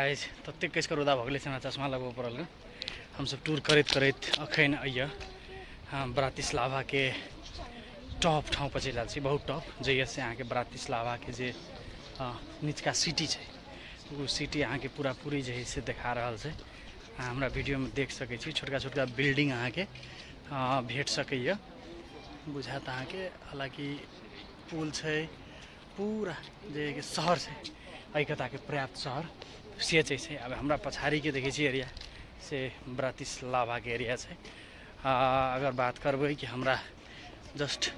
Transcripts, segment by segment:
Guys तत्तिकै रुदा भगले सेना चश्मा लगबो पड़ल हम सब टूर करत करत अखन अइया ब्रातिस्लावा के टॉप ठाव पर चल छी बहुत टॉप जइया से यहाँ के ब्रातिस्लावा के जे निचका सिटी है वो सिटी यहाँ के पूरा पूरी जे से देखा रहल छै हमरा वीडियो में देख सकै छी छोटका छोटका बिल्डिंग यहाँ के भेट सकैया बुझात अहाँ के हालांकि पुल छै पूरा जे शहर है ऐकता के पर्याप्त शहर से चाहिँ अब हमरा पछाड़ी के देखे छी एरिया से ब्रातिस्लावा के एरिया है अगर बात करबै कि हमरा जस्ट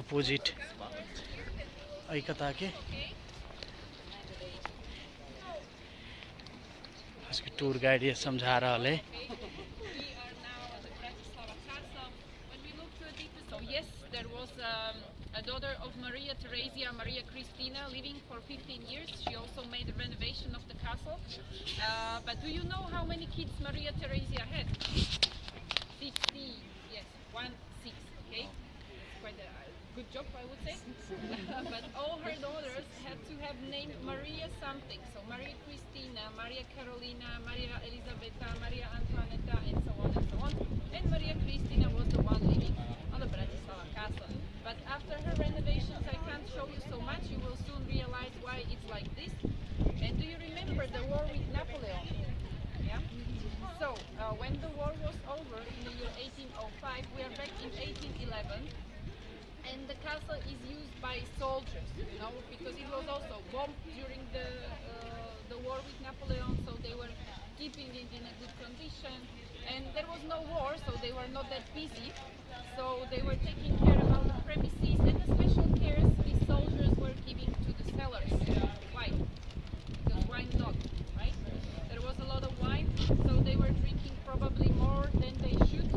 अपोजिट ऐकता के उसके टूर गाइड ये समझा रहा है। There was a daughter of Maria Theresia, Maria Cristina, living for 15 years. She also made a renovation of the castle. But do you know how many kids Maria Theresia had? 60, yes, 1-6, okay? Quite a good job, I would say. But all her daughters had to have named Maria something. So Maria Cristina, Maria Carolina, Maria Elisabetta, Maria Antoinetta, and so on and so on. And Maria Cristina was the one living on the Bratislava castle. But after her renovations, I can't show you so much. You will soon realize why it's like this. And do you remember the war with Napoleon? Yeah? So, when the war was over in the year 1805, we are back in 1811. And the castle is used by soldiers, you know, because it was also bombed during the war with Napoleon, so they were keeping it in a good condition. And there was no war, so they were not that busy. So they were taking care about the premises, and the special cares these soldiers were giving to the cellars. Why? Because why not, right? There was a lot of wine, so they were drinking probably more than they should.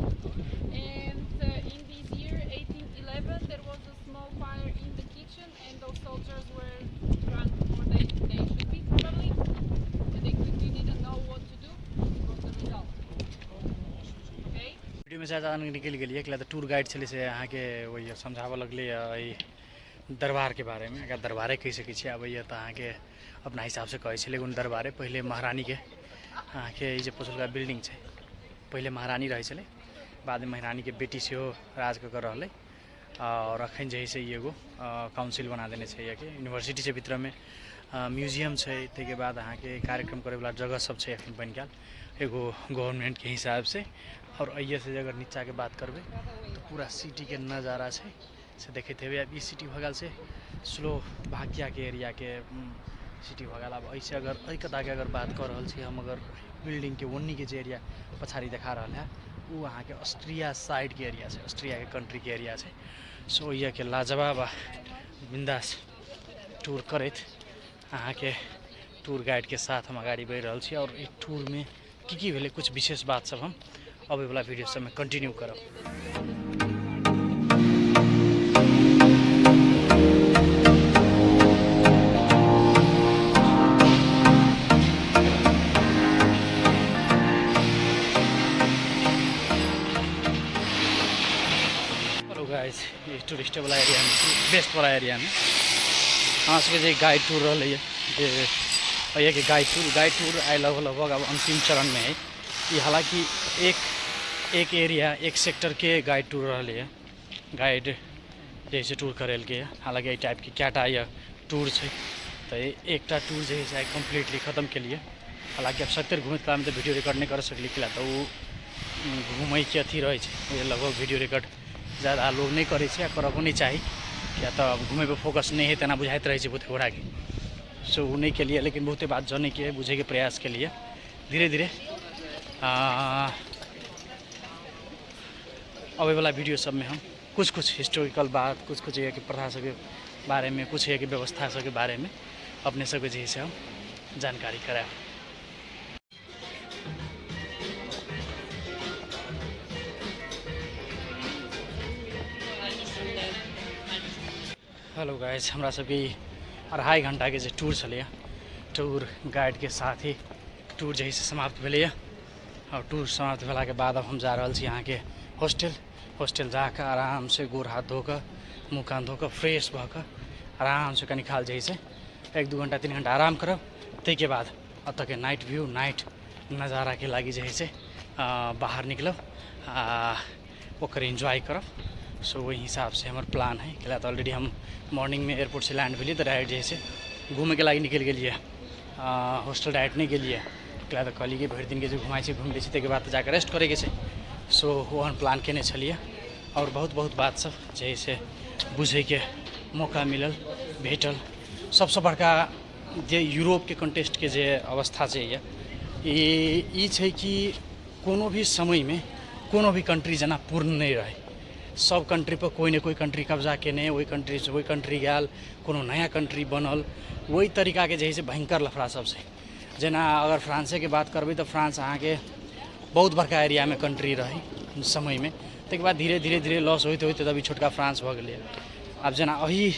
And in this year, 1811, there was a small fire in the kitchen, and those soldiers were drunk more than they should be, probably. And they quickly didn't know what to do. It was the result. Okay? Video में ज़्यादा निकल गेलिए कि tour guide छे से यहाँ के वही समझाव लगल दरबार के बारे में अगर दरबारे कह सकै छी अब तो अहाँ के अपना हिसाब से कहै छै लेकिन दरबारे पहले महारानी के अहाँ के जे पछुलका बिल्डिंग है पहले महारानी रहे छे बाद में महारानी के बेटी से राज कर रहले और अखन जे से एगो काउंसिल बना देने छे के यूनिवर्सिटी से भीतर में म्यूजियम है के बाद अहाँ के कार्यक्रम करे वाला जगह सब है अखन बन गया एगो गवर्नमेंट के हिसाब से और अइए से अगर नीचा के बात करबे तो पूरा सिटी के नज़ारा से देखते हुए अब सिटी भगल से स्लो भाग्या के एरिया के सिटी भगल अब ऐसे अगर ऐकता के अगर बात कर रहा हम अगर बिल्डिंग के ओन्नी के एरिया पछाड़ी देखा रहा है वो अहाँ के ऑस्ट्रिया साइड के एरिया है ऑस्ट्रिया के कंट्री के एरिया है सो ये के लाजवाब बिंदास टूर करत अहाँ के टूर गाइड के साथ हम अगाड़ी बढ़ रहा छी और एक टूर में की भेले कुछ विशेष बात सब हम अबै वाला वीडियो सब में कंटिन्यू करब। हेलो गाइस ये टूरिस्ट वाला एरिया में बेस्ट वाला एरिया में हाँ सबके गाइड टूर रही है कि गाइड टूर आए लगभग अब अंतिम चरण में है ये हालांकि एक एरिया एक सेक्टर के गाइड टूर रही है गाइड जैसे टूर करे के हालांकि ये टाइप के क्या या टूर है तो एक टूर जो है कम्प्लीटली ख़त्म के लिए हालांकि अब सत्तर घूमे काल में तो वीडियो रिकॉर्ड नहीं कर सकली कि तो वो घूमे के अथी रहे लगभग वीडियो रिकॉर्ड ज़्यादा लोग नहीं करे करबो नहीं चाहिए क्या तो घूमे पर फोकस नहीं है तना बुझाइत रहे बहुत घोड़ा के सो वो नहीं के लिए लेकिन बहुते बात जाने के बुझे के प्रयास के लिए धीरे धीरे अबै वाला वीडियो सब में हम कुछ हिस्टोरिकल बात कुछ ये कि प्रथा सब के बारे में कुछ ये कि व्यवस्था सब के बारे में अपने सब के से हम जानकारी कराए। हेलो गाइस हमरा सबके 2.5 घंटा के टूर चलिए टूर गाइड के साथ ही टूर जैसे समाप्त भेल और टूर समाप्त भेला के बाद अब हम जा रहा यहाँ के हॉस्टल जाकर आराम से गोर हाथ धोकर मुँह कान धोकर फ्रेश भकर आराम से कनी खाल जैसे 1-2 घंटा 3 घंटा आराम करब के बाद अत के नाइट व्यू नाइट नज़ारा के लागि जे है से बाहर निकलब ओकर एंजॉय करब। सो वही हिसाब से हमार प्लान है कि तो ऑलरेडी हम मॉर्निंग में एयरपोर्ट से लैंड भेलिए तो डायरेक्ट जे है से घूमे के लागि निकल गेलिए हॉस्टल डायरेक्ट नहीं गेलिए कि तो कहलिए कि भरि दिन के जो घुमाई से घूम ली तक बाद जाकर रेस्ट करे के। सो ओहन प्लान केने छलिए और बहुत बहुत बात सब जैसे बुझे के मौका मिलल भेटल। सबसे बड़का जे यूरोप के कंटेस्ट के जे अवस्था है ये छै कि कोनो भी समय में कोनो भी कंट्री जना पूर्ण नहीं रहे। सब कंट्री पर कोई न कोई कंट्री कब्जा केने वही कंट्री से वही कंट्री गया कोनो नया कंट्री बनल वही तरीका के जैसे भयंकर लफड़ा सबसे। जना अगर फ्रांसे के बात करबे तो फ्रांस अहाँ के बहुत बड़का एरिया में कंट्री रही समय में तक बाद धीरे धीरे धीरे लॉस होते होते तभी छोटका फ्रांस भ गए। अब जना अही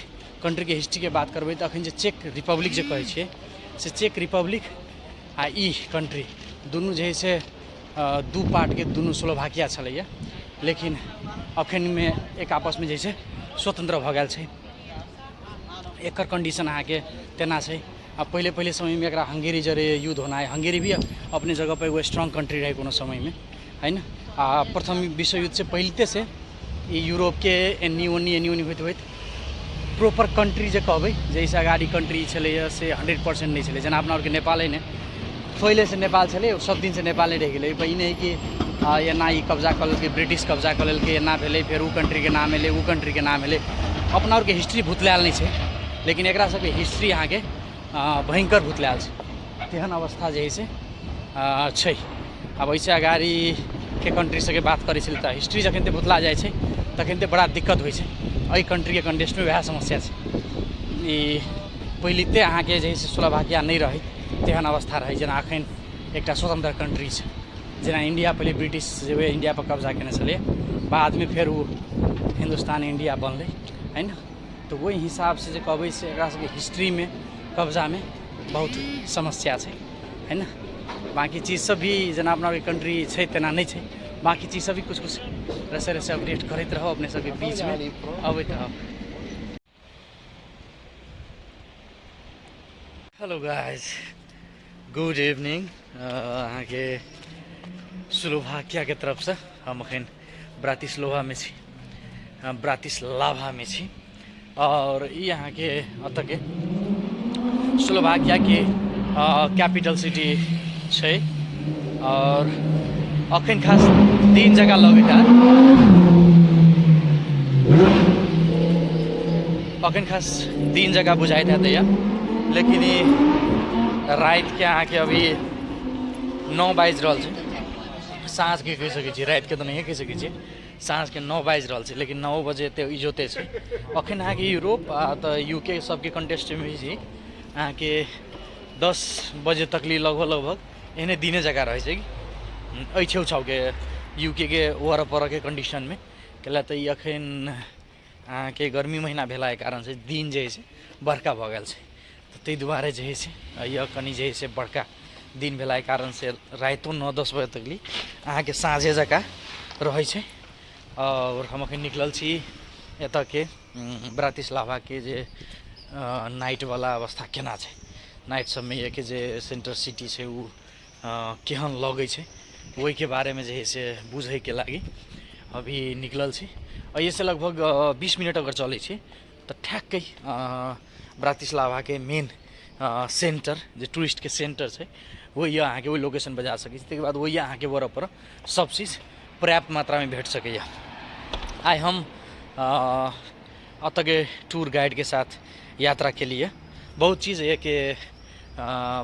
कंट्री के हिस्ट्री के बात करबे तो अखन जे चेक रिपब्लिक जे कहै छै से चेक रिपब्लिक आ ई कंट्री दुनू जे से दू पार्ट के दुनू स्लोवाकिया छलैया लेकिन अखन में एक आपस में जैसे स्वतंत्र भ गेल छै। एकर कंडीशन अहाँ के तेना छै। अब पहले पहले समय में एकरा हंगेरी जरे युद्ध होना है। हंगेरी भी अपने जगह पर एगो स्ट्रॉन्ग कंट्री रहे कोनो समय में है ना। प्रथम विश्व युद्ध से पहलते से यूरोप के एनी ओनी होते प्रॉपर कंट्री जे कहबै जैसे अगाड़ी कंट्री छलैया से 100% नहीं छलै। जना अपना के नेपाल है ने पहले से नेपाल छलै सब दिन से नेपाल नहीं रह गए। ई नहीं कि एना ई कब्जा कर लेलकै ब्रिटिश कब्जा कर लेलकै एना भेलै फिर उ कंट्री के नाम एलै उ कंट्री के नाम एलै। अपना के हिस्ट्री भुतलायल नहीं छै लेकिन एकरा सबके हिस्ट्री अहाँ के भयंकर भुतलायल छै। तेहन अवस्था जे है से छै। अब ऐसे अगाड़ी के कंट्री सबके बात करै छलै तऽ हिस्ट्री जखन ते भुतला जाइ छै तखन ते बड़ा दिक्कत होइ छै। एहि कंट्री के कंटेस्ट में वह समस्या छै। ई पहिलिते अहाँ के जे से स्लोवाकिया नहीं रही तेहन अवस्था रही जना अखन एकटा स्वतंत्र कंट्री छै। जना इंडिया पहले ब्रिटिश जे इंडिया पर कब्जा केने छलै बाद में फिर वो हिंदुस्तान इंडिया बनलै है ना। तो वही हिसाब से जे कहबै से एकरा सबके हिस्ट्री में कब्जा में बहुत समस्या छै है ना। बाकी चीज़ सब भी जना अपना कंट्री छै तेना नहीं छै। बाकी चीज़ सब भी कुछ कुछ रसे रसे अपडेट करते रहो अपने सबके बीच में अबैत रहो। Hello guys good evening. अहाँ के स्लोवाकिया के तरफ से हम अखन ब्रातिस्लावा में छी ब्रातिस्लावा में छी और ये यहाँ के अत के स्लोवाकिया के कैपिटल सिटी छै। और अखन खास 3 जगह लगेगा अखन खास 3 जगह बुझाइत है तैया लेकिन रात के अहाँ के अभी 9 बाजि रहल छै। साँझ के कह सकै छी रात के तो नहीं कह सकै छी साँझ के 9 बाजि रहल छै लेकिन 9 बजे ते इजोते छै। अखन अहाँ के यूरोप तो यूके सबके कंटेस्ट में भी अहाँ के 10 बजे तक लगभग एहने दिने जगह रहे छै कि छेउ छाउ के यूके के वरपर के कंडीशन में कैला तो अखन अहाँ के गर्मी महीना भेला के कारण से दिन जे है बड़का भ गेल छै। तो ताहि दुआरे जे है कनी जे है बड़का दिन भेला के कारण से रातो 9-10 बजे तक अहाँ के साँझे जका रहे छै। और हम अखन निकलल छी एत के ब्रातिस्लावा के जे नाइट वाला अवस्था केना छै। नाइट सब में ये के जे सेंटर सिटी छै उ केहन लगे छै वही के बारे में जे है से बुझे के लागी अभी निकलल छी। और ये से लगभग 20 मिनट अगर चले छी तो ठ्याक्कै ब्रातिस्लावा के मेन सेंटर जो टूरिस्ट के सेंटर है वही अहाँ के वही लोकेशन पर जा सकै छी। बाद वही अहाँ के बराबर सब चीज़ पर्याप्त मात्रा में भेट सकैया। आज हम अत के टूर गाइड के साथ यात्रा के लिए बहुत चीज़ है कि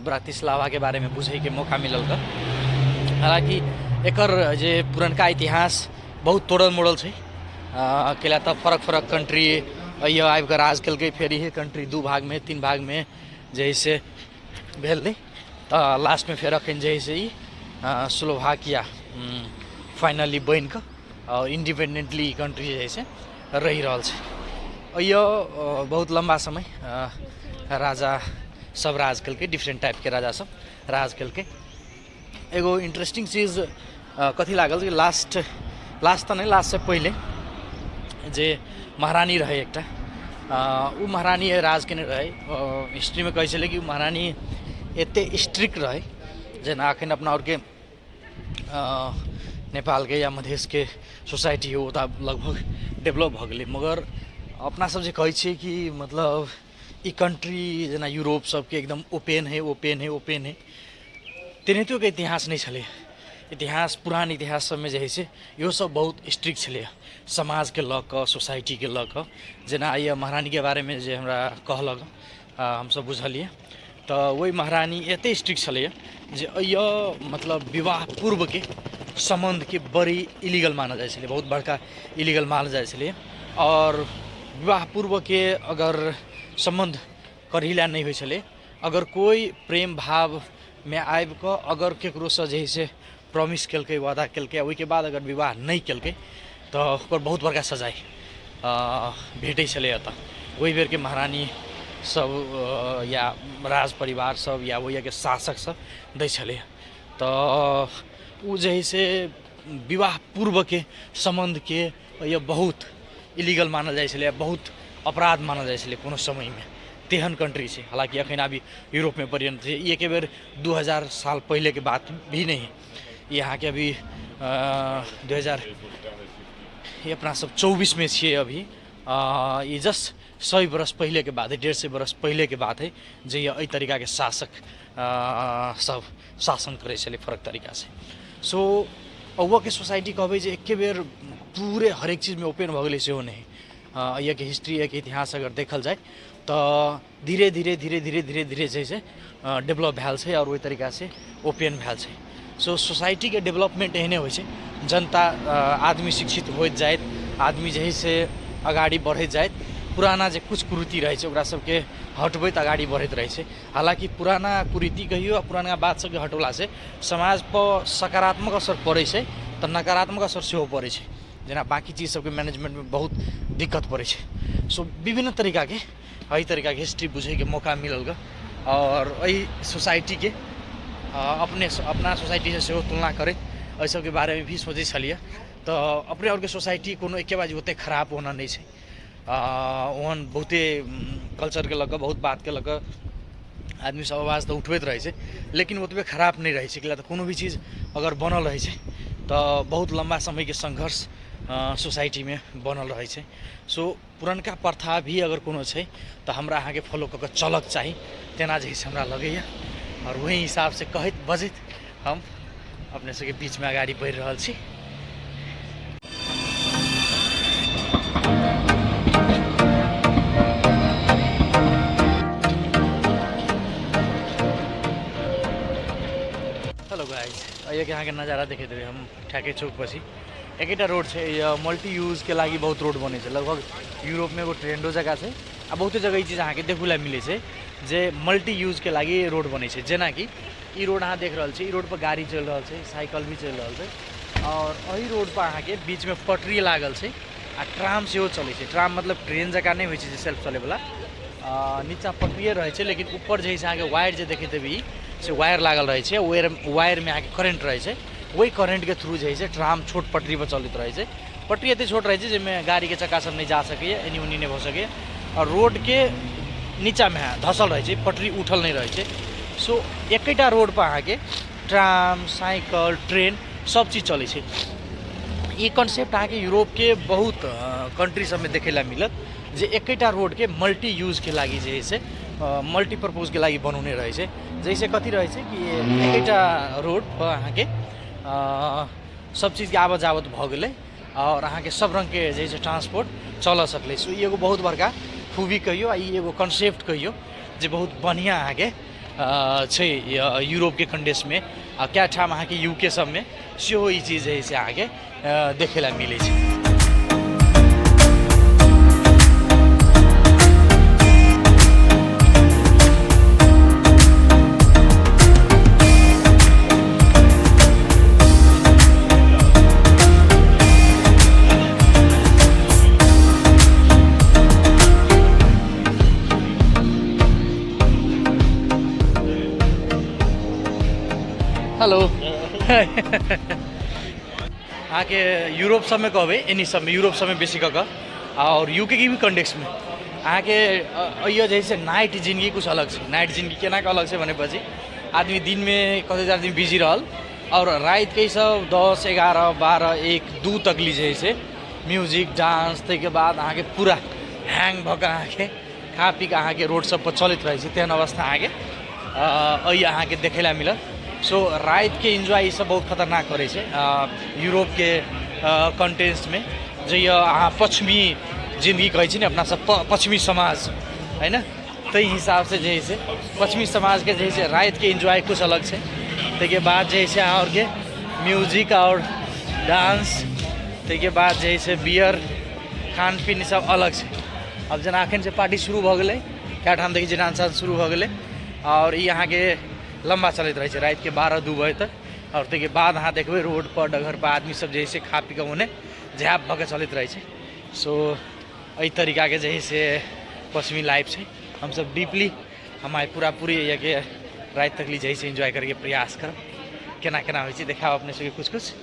ब्रातिस्लावा के बारे में बुझे के मौका मिलल। हालांकि एकर जे पुरनका इतिहास बहुत तोड़ल मोड़ल छै। केला तो फरक फरक कंट्री आबि कऽ राज केलकै फिर इहे कंट्री 2 भाग में 3 भाग में जैसे भेल लास्ट में फिर अखन जैसे ही स्लोवाकिया फाइनली बन कऽ और इंडिपेंडेंटली कंट्री जैसे रही रहल छै। बहुत लंबा समय राजा सब राज केलकै डिफरेंट टाइप के राजा सब राज केलकै। एगो इंटरेस्टिंग चीज़ कथी लागल कि लास्ट तो नहीं लास्ट से पहले जे महारानी रहे एकटा उ महारानी राज केने रहे। हिस्ट्री में कहै छलै कि महारानी एते स्ट्रिक्ट रहे जना अखन अपना और के नेपाल के या मधेश के सोसाइटी हो उता लगभग डेवलप भ गए, मगर अपना सब जे कहै छियै कि मतलब ई कंट्री जना यूरोप सबके एकदम ओपन है ओपन है ओपन है, तेनाहितो के इतिहास नहीं छलै। इतिहास पुरान इतिहास सब में जे है से इहो सब बहुत स्ट्रिक्ट छलै समाज के ल क सोसाइटी के ल क। जना आइए महारानी के बारे में जे हमरा कहलक हम सब बुझलिए, तो वही महारानी एते स्ट्रिक्ट छलै जे मतलब विवाह पूर्व के संबंध के बड़ी इलीगल मानल जाए छलै, बहुत बड़का इलीगल मानल जाए छलै। और विवाह पूर्व के अगर संबंध करहिला नहीं होइ छलै, अगर कोई प्रेम भाव में आबि क अगर केकरो से जे है से प्रॉमिस केलकै वादा केलकै ओहि के बाद अगर विवाह नहीं केलकै तो ओकर बहुत बड़का सजाय भेटै छलै। एतऽ ओहि बेर के महारानी सब या राज परिवार सब या वही के शासक सब दै छलै। तो उ जे है से विवाह पूर्व के संबंध के ये बहुत इलीगल मानल जाए छलै, बहुत अपराध मानल जाए छलै कोनो समय में। तेहन कंट्री है, हालांकि अखन अभी यूरोप में परिणत है। ये के बेर 2000 साल पहले के बात भी नहीं है, यहाँ के अभी 2000 ये अपना सब 24 में छे अभी। ये जस्ट 100 बरस पहले के बात है, 150 बरस पहले के बात है जे ये तरीका के शासक सब शासन करे छले फरक तरीका से। सो अव्व के सोसाइटी कहबै जे एके बेर पूरे हरेक चीज़ में ओपन भ गेलै सेहो नहीं। ये के हिस्ट्री ये के इतिहास अगर देखल जाए तो धीरे धीरे धीरे धीरे धीरे धीरे जैसे डेवलप भेल छै और वही तरीका से ओपन भेल छै। सो सोसाइटी के डेवलपमेंट एहने होइ छै, जनता आदमी शिक्षित होइत जाए, आदमी जे है से अगाडि बढ़ैत जाए, पुराना जे कुछ कुरीति रहे छै ओकरा सबके हटबैत अगाडि बढ़ैत रहे छै। हालांकि पुराना कुरीति कहियो पुराना बात सबके हटौला से समाज पर सकारात्मक असर पड़ै छै तो नकारात्मक असर सेहो पड़ै छै, जना बाकी चीज सबके मैनेजमेंट में बहुत दिक्कत पड़ै छै। सो विभिन्न तरीका के एही तरीका के हिस्ट्री बुझे के मौका मिलल ग और एही सोसाइटी के अपना सोसाइटी से सेहो तुलना करैत एहि सबके बारे में भी सोचे छलिए। तो अपने और के सोसाइटी कोनो एके बाजी ओते खराब होना नहीं छै, ओहन बहुते कल्चर के लग बहुत बात के लग आदमी सब आवाज तो उठबैत रहे छै, लेकिन ओतबे खराब नहीं रहे छै। कि तो कोनो भी चीज़ अगर बनल रहे छै तो बहुत लंबा समय के संघर्ष सोसाइटी में बनल रहे छै। सो पुरनका प्रथा भी अगर कोनो छै तो हमरा अहाँ के फॉलो क के चलक चाही, तेना जे छै हमरा लगैया। और वही हिसाब से कहत बजत हम अपने सबके बीच में अगाडि बढ़ि रहल छी। हेलो गाइस, ये यहाँ के नज़ारा देखे देवे हम ठाके चौक पसी एकेटा रोड है, मल्टी यूज के लगी बहुत रोड बने छै। लगभग यूरोप में एगो ट्रेंडो जगह है आ बहुते जगह ये चीज़ अहाँ के देखुला मिले छै जे मल्टी यूज के लगी रोड बने छै। जेना कि ई रोड अहाँ देख रहल छी, ई रोड पर गाड़ी चल रहा है, साइकिल भी चल रहा है और अही रोड पर अहाँ के बीच में पटरी लागल छै आ ट्राम सेहो चले छै। ट्राम मतलब ट्रेन जगह नहीं होइ छै जे सेल्फ चले वाला, नीचा पटरिए रहे छै, लेकिन ऊपर जे अहाँ के वायर जे देखे देबी से वायर लागल रहे छै, वायर में अहाँ के करेंट रहे छै, वही करेंट के थ्रू जे है ट्राम छोट पटरी पर चलते रहे छै। पटरी एते छोट रहे छै जिसमें गाड़ी के चक्का सब नहीं जा सके, एनी उनी नहीं हो सके और रोड के नीचा में धसल रहे छै, पटरी उठल नहीं रहे छै। सो एकेटा रोड पर अहाँ के ट्राम साइकिल ट्रेन सब चीज़ चले छै। ये कॉन्सेप्ट अहाँ के यूरोप के बहुत कंट्री सब में देखेला मिलत जे एकेटा रोड के मल्टी यूज के लगी जे है मल्टीपर्पज के लगी बनौने रहे छै। जैसे कथी रहे छै कि एकेटा रोड पर अहाँ के सब चीज़ के आवत जावत भ गेलै और अहाँ के सब रंग के जैसे ट्रांसपोर्ट चल सकले। सो एगो बहुत बड़का खूबी कहियो आ एगो कॉन्सेप्ट कहियो जे बहुत बढ़िया अहाँ के छै यूरोप के कंडेस में आ क्या ठाम अहाँ के यूके सब में सेहो ई चीज़ है से अहाँ के देखेला मिले छै। हेलो अहाँ के यूरोप सब में कहबे एनी सब में यूरोप सब में बेसी कऽ और यूके की भी कंडेक्स में अहाँ के जैसे नाइट जिंदगी कुछ अलग है। नाइट जिंदगी केना के अलग है भने आदमी दिन में कते आदमी बिजी रहल और रात के सब 10, 11, 12, 1, 2 तक लीजिए से म्यूजिक डांस के बाद अहाँ के पूरा हैंग भऽ अहाँ के खा पी के अहाँ के रोड सब पर चलत रहे तेहन अवस्था अहाँ के अहाँ के देखे ला मिलत। सो रात के एंजॉय सब बहुत खतरनाक करे छे यूरोप के कंटेक्स्ट में जे अहाँ पश्चिमी जिंदगी कहै छी ने अपना सब पश्चिमी समाज है ना, तई हिसाब से जे है पश्चिमी समाज के जे है रात के एंजॉय कुछ अलग छे। के बाद जे है और के म्यूजिक और डांस के बाद जे है बियर खान पीन सब अलग छे। अब जना अखन से पार्टी शुरू भ गेलै क्या ठाम देखी डांस शुरू भ गेलै और ये यहाँ के लंबा चलते रहे रात के 12-2 बजे तक। और के बाद अहाँ देखबे रोड पर डगर पर आदमी सब जैसे खा पी के उन्हें झ्याप भऽ चलते रहे। सो एहि तरीका के जैसे पश्चिमी लाइफ से हम सब डीपली हमारे पूरी ये के रात तक ली जैसे एंजॉय करके प्रयास करब केना केना होइ छै देखाब अपने सबके कुछ